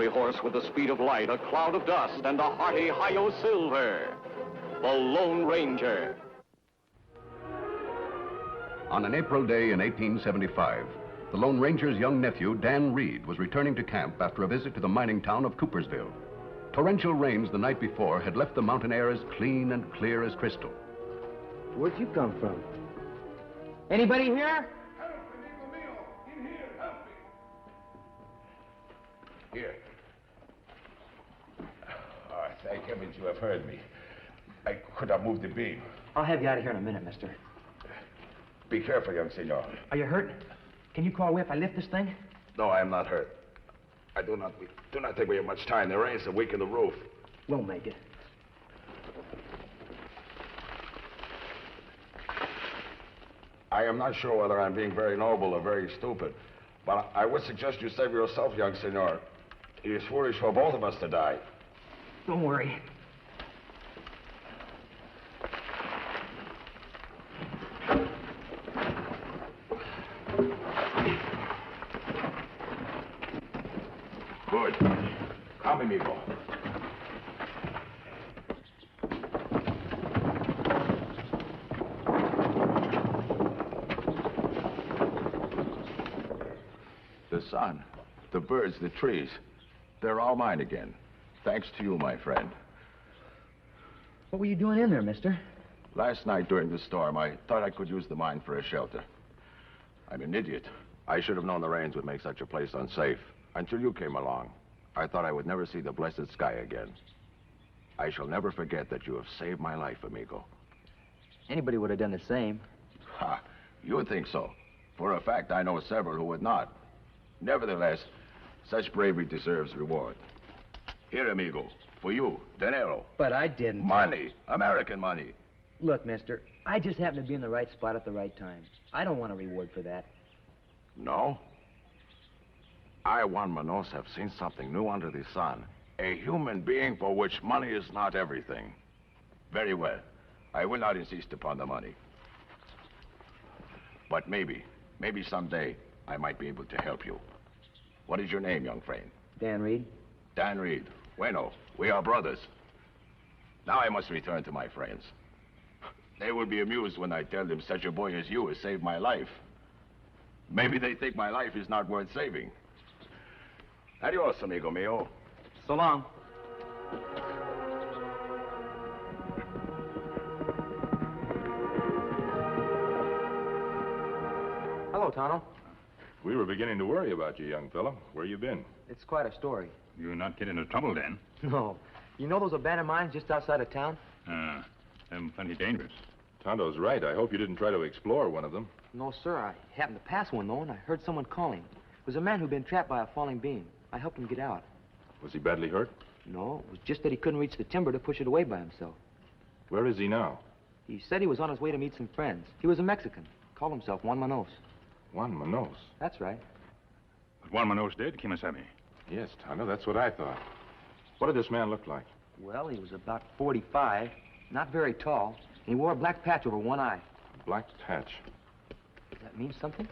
fiery horse with the speed of light, a cloud of dust, and a hearty hi-yo silver. The Lone Ranger. On an April day in 1875, the Lone Ranger's young nephew, Dan Reid, was returning to camp after a visit to the mining town of Coopersville. Torrential rains the night before had left the mountain air as clean and clear as crystal. Where'd you come from? Anybody here? Help me, amigo mío. In here, help me. Here. Oh, thank heavens you have heard me. I could have moved the beam. I'll have you out of here in a minute, mister. Be careful, young senor. Are you hurt? Can you call away if I lift this thing? No, I am not hurt. I do not think we have much time. The rains have weakened the roof. We'll make it. I am not sure whether I'm being very noble or very stupid, but I would suggest you save yourself, young senor. It is foolish for both of us to die. Don't worry. Good. Come, amigo. The sun, the birds, the trees, they're all mine again. Thanks to you, my friend. What were you doing in there, mister? Last night during the storm, I thought I could use the mine for a shelter. I'm an idiot. I should have known the rains would make such a place unsafe. Until you came along, I thought I would never see the blessed sky again. I shall never forget that you have saved my life, amigo. Anybody would have done the same. Ha! You would think so. For a fact, I know several who would not. Nevertheless, such bravery deserves reward. Here, amigo, for you, dinero. But I didn't. Money, American money. Look, mister, I just happened to be in the right spot at the right time. I don't want a reward for that. No? I, Juan Manos, have seen something new under the sun. A human being for which money is not everything. Very well. I will not insist upon the money. But maybe someday, I might be able to help you. What is your name, young friend? Dan Reid. Dan Reid. Bueno, we are brothers. Now I must return to my friends. They will be amused when I tell them such a boy as you has saved my life. Maybe they think my life is not worth saving. Adios, amigo mío. So long. Hello, Tonto. We were beginning to worry about you, young fellow. Where you been? It's quite a story. You're not getting into trouble, then? No. You know those abandoned mines just outside of town? Them plenty dangerous. Tonto's right. I hope you didn't try to explore one of them. No, sir. I happened to pass one, though, and I heard someone calling. It was a man who'd been trapped by a falling beam. I helped him get out. Was he badly hurt? No, it was just that he couldn't reach the timber to push it away by himself. Where is he now? He said he was on his way to meet some friends. He was a Mexican. Called himself Juan Manos. Juan Manos? That's right. But Juan Manos dead, Kemo Sabe? Yes, Tonto, that's what I thought. What did this man look like? Well, he was about 45, not very tall, and he wore a black patch over one eye. A black patch? Does that mean something?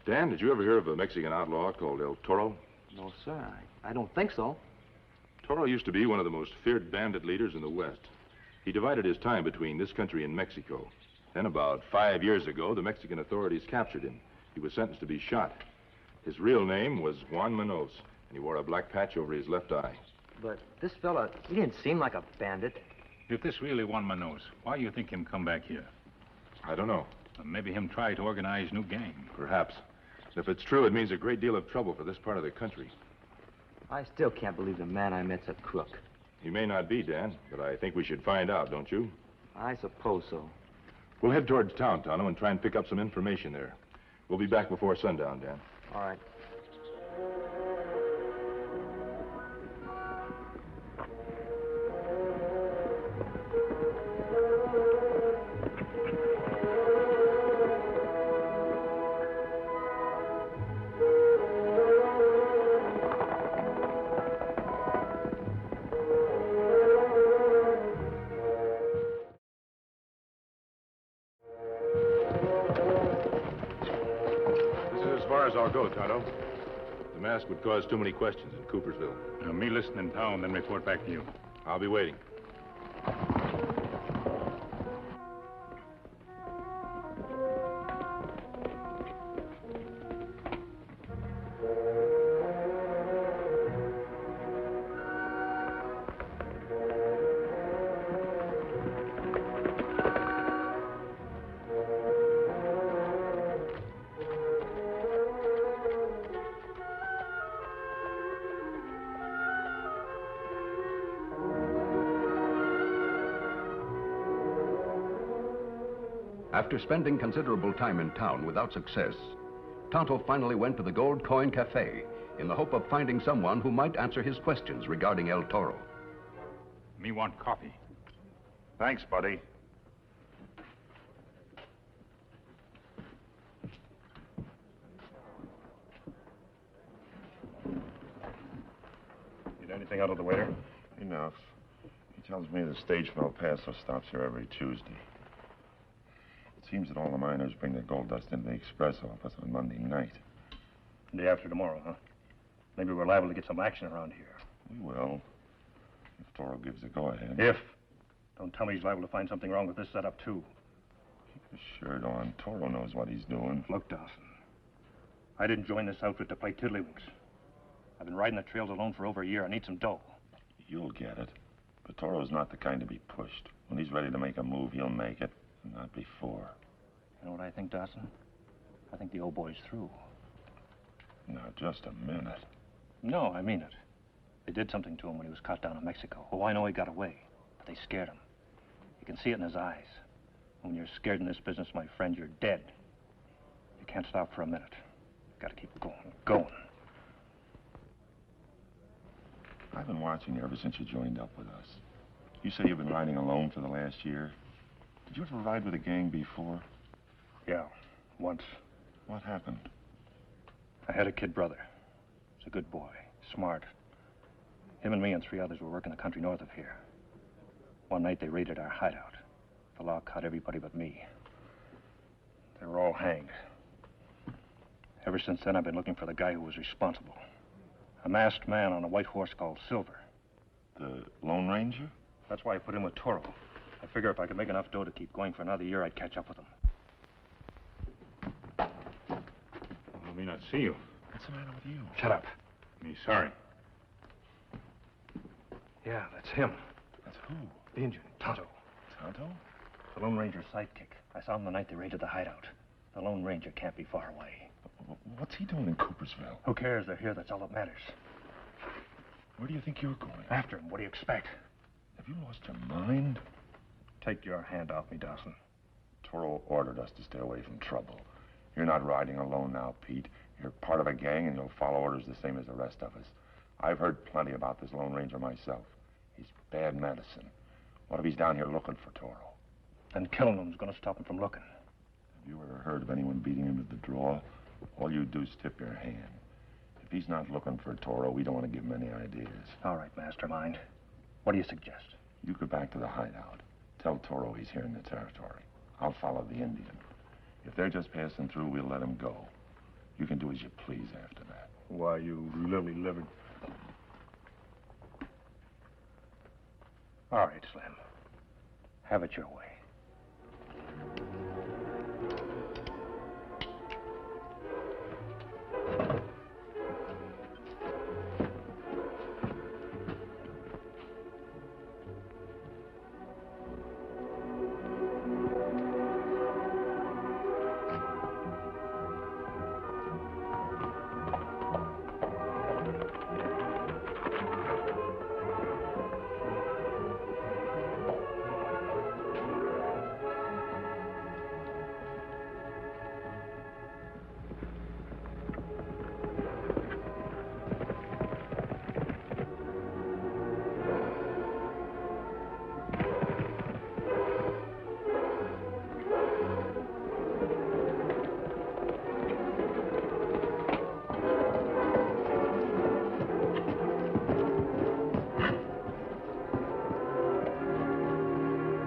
Dan, did you ever hear of a Mexican outlaw called El Toro? No, sir. I don't think so. Toro used to be one of the most feared bandit leaders in the West. He divided his time between this country and Mexico. Then about 5 years ago, the Mexican authorities captured him. He was sentenced to be shot. His real name was Juan Manos, and he wore a black patch over his left eye. But this fella, he didn't seem like a bandit. If this really Juan Manos, why you think him come back here? I don't know. Maybe him try to organize new gang. Perhaps. If it's true, it means a great deal of trouble for this part of the country. I still can't believe the man I met's a crook. He may not be, Dan, but I think we should find out, don't you? I suppose so. We'll head towards town, Tonto, and try and pick up some information there. We'll be back before sundown, Dan. All right. I'll go, Tonto. The mask would cause too many questions in Coopersville. Now, me listen in town, then report back to you. I'll be waiting. After spending considerable time in town without success, Tonto finally went to the Gold Coin Cafe in the hope of finding someone who might answer his questions regarding El Toro. Me want coffee. Thanks, buddy. Get anything out of the waiter? Enough. He tells me the stage from El Paso stops here every Tuesday. It seems that all the miners bring their gold dust into the express office on Monday night. Day after tomorrow, huh? Maybe we're liable to get some action around here. We will. If Toro gives the go-ahead. If. Don't tell me he's liable to find something wrong with this setup, too. Keep his shirt on. Toro knows what he's doing. Look, Dawson. I didn't join this outfit to play tiddlywinks. I've been riding the trails alone for over a year. I need some dough. You'll get it. But Toro's not the kind to be pushed. When he's ready to make a move, he'll make it. Not before. You know what I think, Dawson? I think the old boy's through. Now, just a minute. No, I mean it. They did something to him when he was caught down in Mexico. Oh, I know he got away, but they scared him. You can see it in his eyes. When you're scared in this business, my friend, you're dead. You can't stop for a minute. You gotta keep going. I've been watching you ever since you joined up with us. You say you've been riding alone for the last year. Did you ever ride with a gang before? Yeah, once. What happened? I had a kid brother. He's a good boy, smart. Him and me and 3 others were working the country north of here. One night they raided our hideout. The law caught everybody but me. They were all hanged. Ever since then, I've been looking for the guy who was responsible. A masked man on a white horse called Silver. The Lone Ranger? That's why I put him with Toro. I figure if I could make enough dough to keep going for another year, I'd catch up with him. I may not see you. What's the matter with you? Shut up. Me sorry. Yeah, that's him. That's who? The Indian, Tonto. Tonto? The Lone Ranger's sidekick. I saw him the night they raided the hideout. The Lone Ranger can't be far away. What's he doing in Coopersville? Who cares? They're here. That's all that matters. Where do you think you're going? After him. What do you expect? Have you lost your mind? Take your hand off me, Dawson. Toro ordered us to stay away from trouble. You're not riding alone now, Pete. You're part of a gang, and you'll follow orders the same as the rest of us. I've heard plenty about this Lone Ranger myself. He's bad medicine. What if he's down here looking for Toro? Then killing him's going to stop him from looking. Have you ever heard of anyone beating him to the draw? All you do is tip your hand. If he's not looking for Toro, we don't want to give him any ideas. All right, mastermind. What do you suggest? You go back to the hideout. Tell Toro he's here in the territory. I'll follow the Indian. If they're just passing through, we'll let him go. You can do as you please after that. Why, you lily-livered... All right, Slim. Have it your way.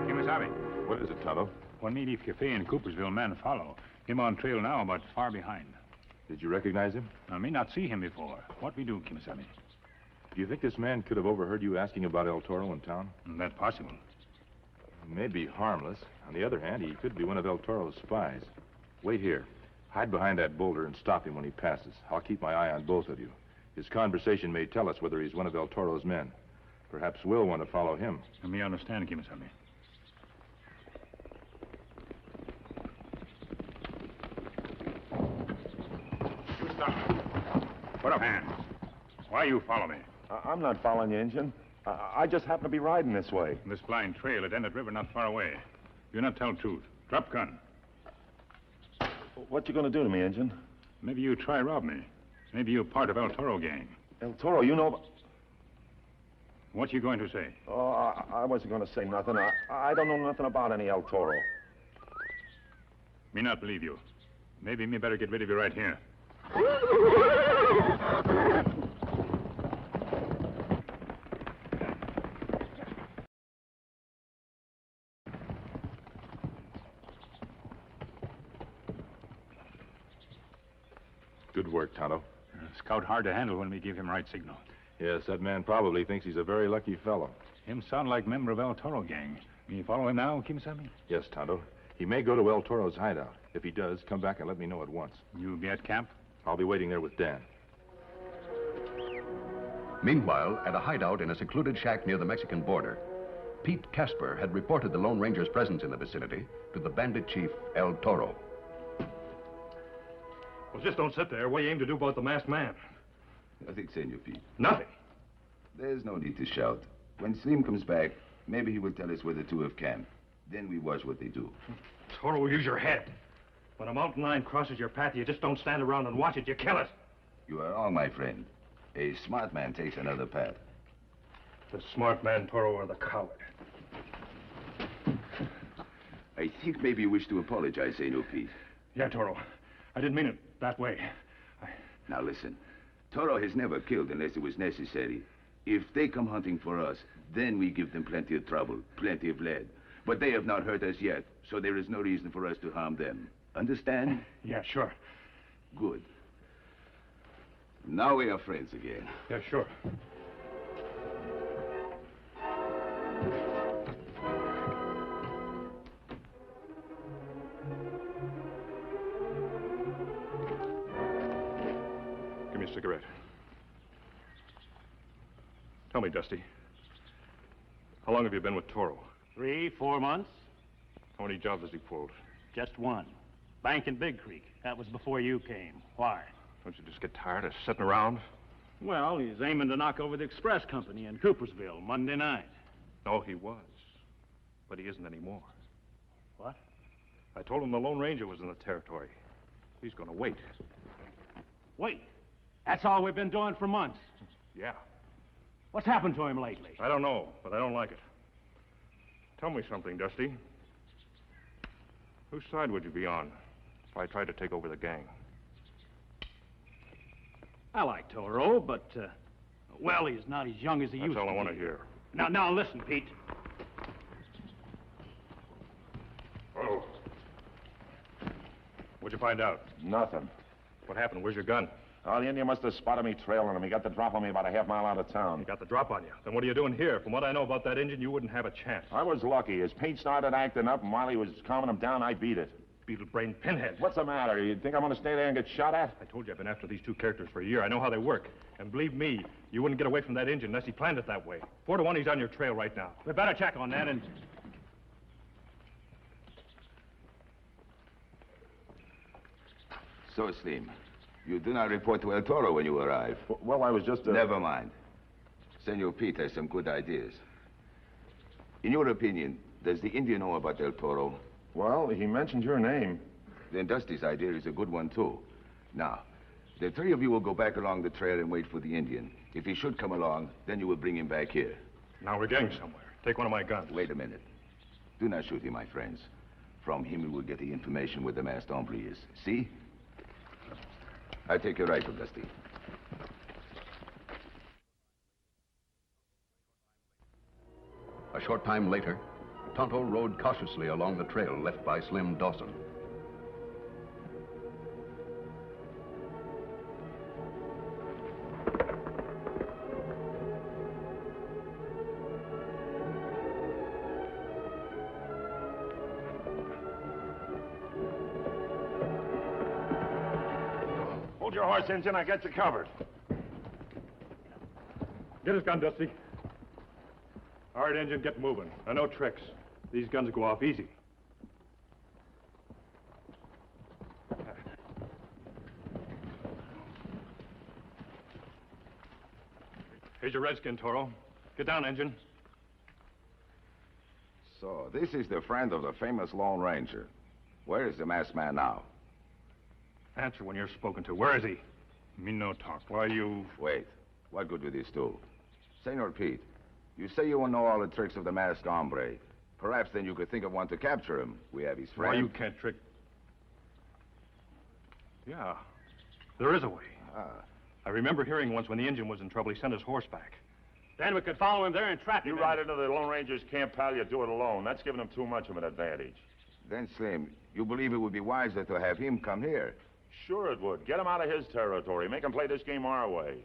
Kemo Sabe. What is it, Tonto? One native cafe in Coopersville, man follow. Him on trail now, but far behind. Did you recognize him? I may not see him before. What we do, Kemo Sabe? Do you think this man could have overheard you asking about El Toro in town? That's possible. He may be harmless. On the other hand, he could be one of El Toro's spies. Wait here. Hide behind that boulder and stop him when he passes. I'll keep my eye on both of you. His conversation may tell us whether he's one of El Toro's men. Perhaps we'll want to follow him. Let me understand, Kemo Sabe. You stop. Put up hands. Why you follow me? I'm not following you, Injun. I just happen to be riding this way. This blind trail at Ended River not far away. You not tell truth. Drop gun. What you gonna do to me, Injun? Maybe you try rob me. Maybe you're part of El Toro gang. El Toro, you know... What you going to say? Oh, I wasn't gonna say nothing. I don't know nothing about any El Toro. Me not believe you. Maybe me better get rid of you right here. Good work, Tonto. Scout hard to handle when we give him right signal. Yes, that man probably thinks he's a very lucky fellow. Him sound like member of El Toro gang. Me follow him now, Kemo Sabe? Yes, Tonto. He may go to El Toro's hideout. If he does, come back and let me know at once. You be at camp? I'll be waiting there with Dan. Meanwhile, at a hideout in a secluded shack near the Mexican border, Pete Casper had reported the Lone Ranger's presence in the vicinity to the bandit chief, El Toro. Well, just don't sit there. What do you aim to do about the masked man? Nothing, Senor Pete. Nothing. There's no need to shout. When Slim comes back, maybe he will tell us where the two have camped. Then we watch what they do. Toro will use your head. When a mountain lion crosses your path, you just don't stand around and watch it. You kill it. You are wrong, my friend. A smart man takes another path. The smart man, Toro, or the coward? I think maybe you wish to apologize, Senor Pete. Yeah, Toro. I didn't mean it that way. Now listen. Toro has never killed unless it was necessary. If they come hunting for us, then we give them plenty of trouble, plenty of lead. But they have not hurt us yet, so there is no reason for us to harm them. Understand? Yeah, sure. Good. Now we are friends again. Yeah, sure. Give me a cigarette. Tell me, Dusty, how long have you been with Toro? 3-4 months. How many jobs has he pulled? Just one. Bank in Big Creek. That was before you came. Why? Don't you just get tired of sitting around? Well, he's aiming to knock over the express company in Coopersville Monday night. No, he was. But he isn't anymore. What? I told him the Lone Ranger was in the territory. He's going to wait. Wait. That's all we've been doing for months. Yeah. What's happened to him lately? I don't know, but I don't like it. Tell me something, Dusty. Whose side would you be on if I tried to take over the gang? I like Toro, but, well, he's not as young as he used to be. That's all I want to hear. Now, listen, Pete. Oh. What'd you find out? Nothing. What happened? Where's your gun? Oh, the Indian must have spotted me trailing him. He got the drop on me about a half mile out of town. He got the drop on you. Then what are you doing here? From what I know about that engine, you wouldn't have a chance. I was lucky. His paint started acting up, and while he was calming him down, I beat it. Beetle brain pinhead. What's the matter? You think I'm going to stay there and get shot at? I told you I've been after these two characters for a year. I know how they work. And believe me, you wouldn't get away from that engine unless he planned it that way. 4 to 1, he's on your trail right now. We better check on that and... So, Slim, you do not report to El Toro when you arrive. Well, I was just... Never mind. Senor Pete has some good ideas. In your opinion, does the Indian know about El Toro? Well, he mentioned your name. Then Dusty's idea is a good one, too. Now, the 3 of you will go back along the trail and wait for the Indian. If he should come along, then you will bring him back here. Now we're getting somewhere. Take one of my guns. Wait a minute. Do not shoot him, my friends. From him, we will get the information where the masked hombre is. See? I take your rifle, Dusty. A short time later, Tonto rode cautiously along the trail left by Slim Dawson. Hold your horse, Injun. I got you covered. Get his gun, Dusty. All right, Injun, get moving. Now, no tricks. These guns go off easy. Here's your redskin, Toro. Get down, Injun. So, this is the friend of the famous Lone Ranger. Where is the masked man now? Answer when you're spoken to. Where is he? Me no talk. Why you... Wait. What good will this do? Senor Pete, you say you won't know all the tricks of the masked hombre. Perhaps then you could think of one to capture him. We have his friend. Why you can't trick... Yeah. There is a way. I remember hearing once when the Indian was in trouble, he sent his horse back. Then we could follow him there and trap him. You ride into the Lone Ranger's camp, pal, you do it alone. That's giving him too much of an advantage. Then, Slim, you believe it would be wiser to have him come here? Sure it would. Get him out of his territory. Make him play this game our way.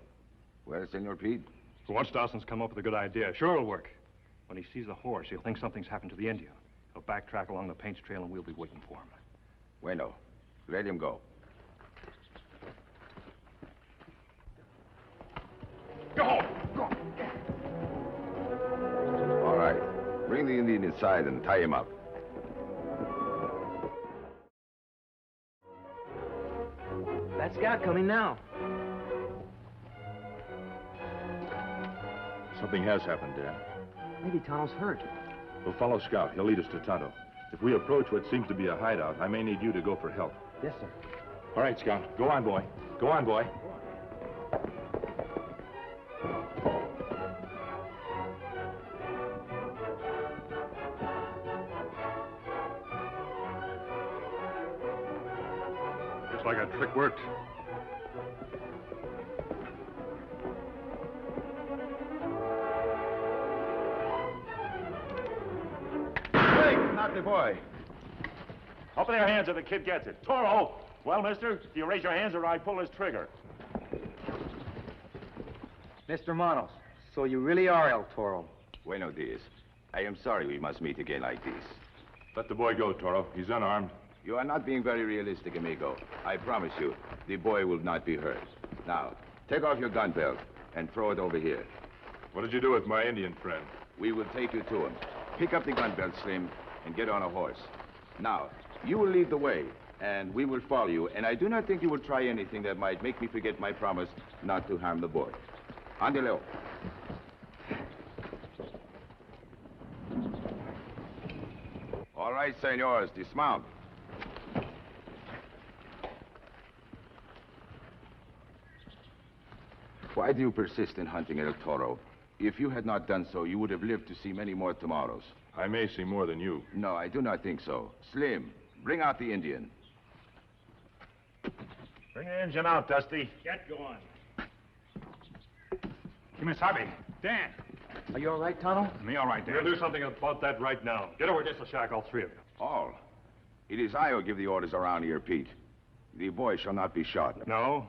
Well, Senor Pete? Once Dawson's come up with a good idea, sure it'll work. When he sees the horse, he'll think something's happened to the Indian. He'll backtrack along the paints trail and we'll be waiting for him. Bueno. Let him go. Go home! Go! All right. Bring the Indian inside and tie him up. That scout coming now. Something has happened, Dan. Maybe Tonto's hurt. We'll follow Scout. He'll lead us to Tonto. If we approach what seems to be a hideout, I may need you to go for help. Yes, sir. All right, Scout. Go on, boy. Go on, boy. Looks like our trick worked. Not the boy. Open their hands or the kid gets it. Toro! Well, mister, do you raise your hands or I pull this trigger? Mr. Manos, so you really are El Toro. Bueno dias. I am sorry we must meet again like this. Let the boy go, Toro. He's unarmed. You are not being very realistic, amigo. I promise you, the boy will not be hurt. Now, take off your gun belt and throw it over here. What did you do with my Indian friend? We will take you to him. Pick up the gun belt, Slim, and get on a horse. Now, you will lead the way, and we will follow you, and I do not think you will try anything that might make me forget my promise not to harm the boy. Andele. All right, senors, dismount. Why do you persist in hunting El Toro? If you had not done so, you would have lived to see many more tomorrows. I may see more than you. No, I do not think so. Slim, bring out the Indian. Bring the engine out, Dusty. Get going. Kemo Sabe. Dan. Are you all right, Tonto? Me all right, Dan. We'll do something about that right now. Get over to the shack, all three of you. All. It is I who give the orders around here, Pete. The boy shall not be shot. No?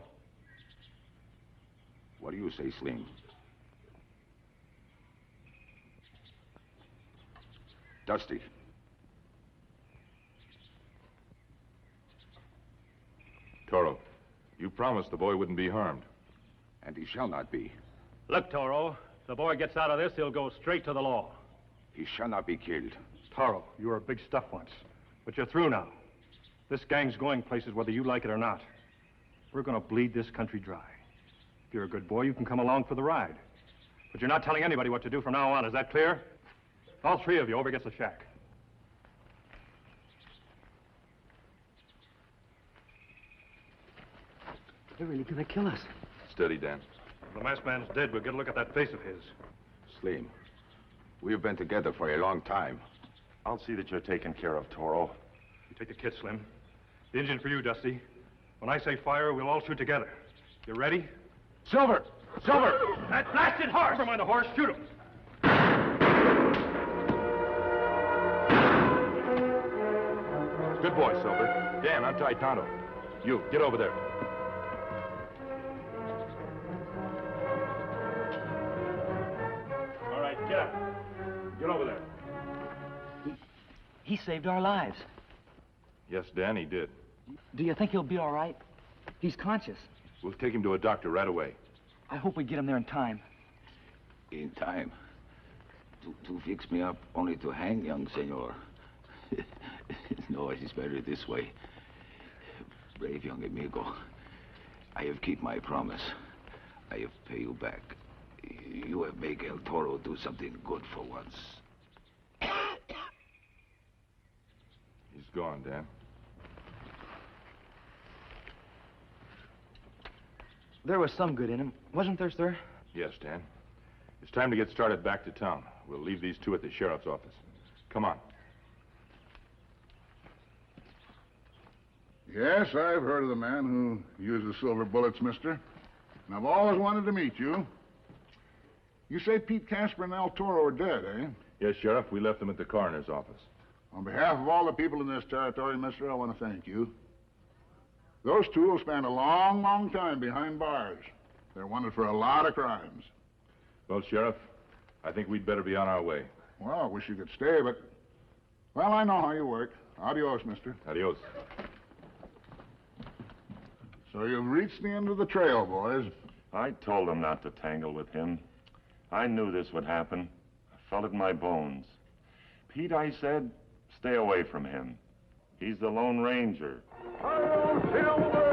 What do you say, Slim? Dusty. Toro, you promised the boy wouldn't be harmed. And he shall not be. Look, Toro, if the boy gets out of this, he'll go straight to the law. He shall not be killed. Toro, you were a big stuff once, but you're through now. This gang's going places whether you like it or not. We're going to bleed this country dry. If you're a good boy, you can come along for the ride. But you're not telling anybody what to do from now on, is that clear? All three of you over against the shack. They're really gonna kill us. Steady, Dan. If the masked man's dead, we'll get a look at that face of his. Slim, we've been together for a long time. I'll see that you're taken care of, Toro. You take the kit, Slim. The engine for you, Dusty. When I say fire, we'll all shoot together. You ready? Silver! Silver! That blasted horse! Never mind the horse, shoot him. Good boy, Silver. Dan, untie Tonto. You, get over there. All right, get up. Get over there. He saved our lives. Yes, Dan, he did. Do you think he'll be all right? He's conscious. We'll take him to a doctor right away. I hope we get him there in time. In time. To fix me up, only to hang, young senor. No, it is better this way. Brave young amigo. I have kept my promise. I have paid you back. You have made El Toro do something good for once. He's gone, Dan. There was some good in him, wasn't there, sir? Yes, Dan. It's time to get started back to town. We'll leave these two at the sheriff's office. Come on. Yes, I've heard of the man who uses silver bullets, mister. And I've always wanted to meet you. You say Pete Casper and El Toro are dead, eh? Yes, Sheriff. We left them at the coroner's office. On behalf of all the people in this territory, mister, I want to thank you. Those two will spend a long, long time behind bars. They're wanted for a lot of crimes. Well, Sheriff, I think we'd better be on our way. Well, I wish you could stay, but... Well, I know how you work. Adios, mister. Adios. So you've reached the end of the trail, boys. I told him not to tangle with him. I knew this would happen. I felt it in my bones. Pete, I said, stay away from him. He's the Lone Ranger. Silver!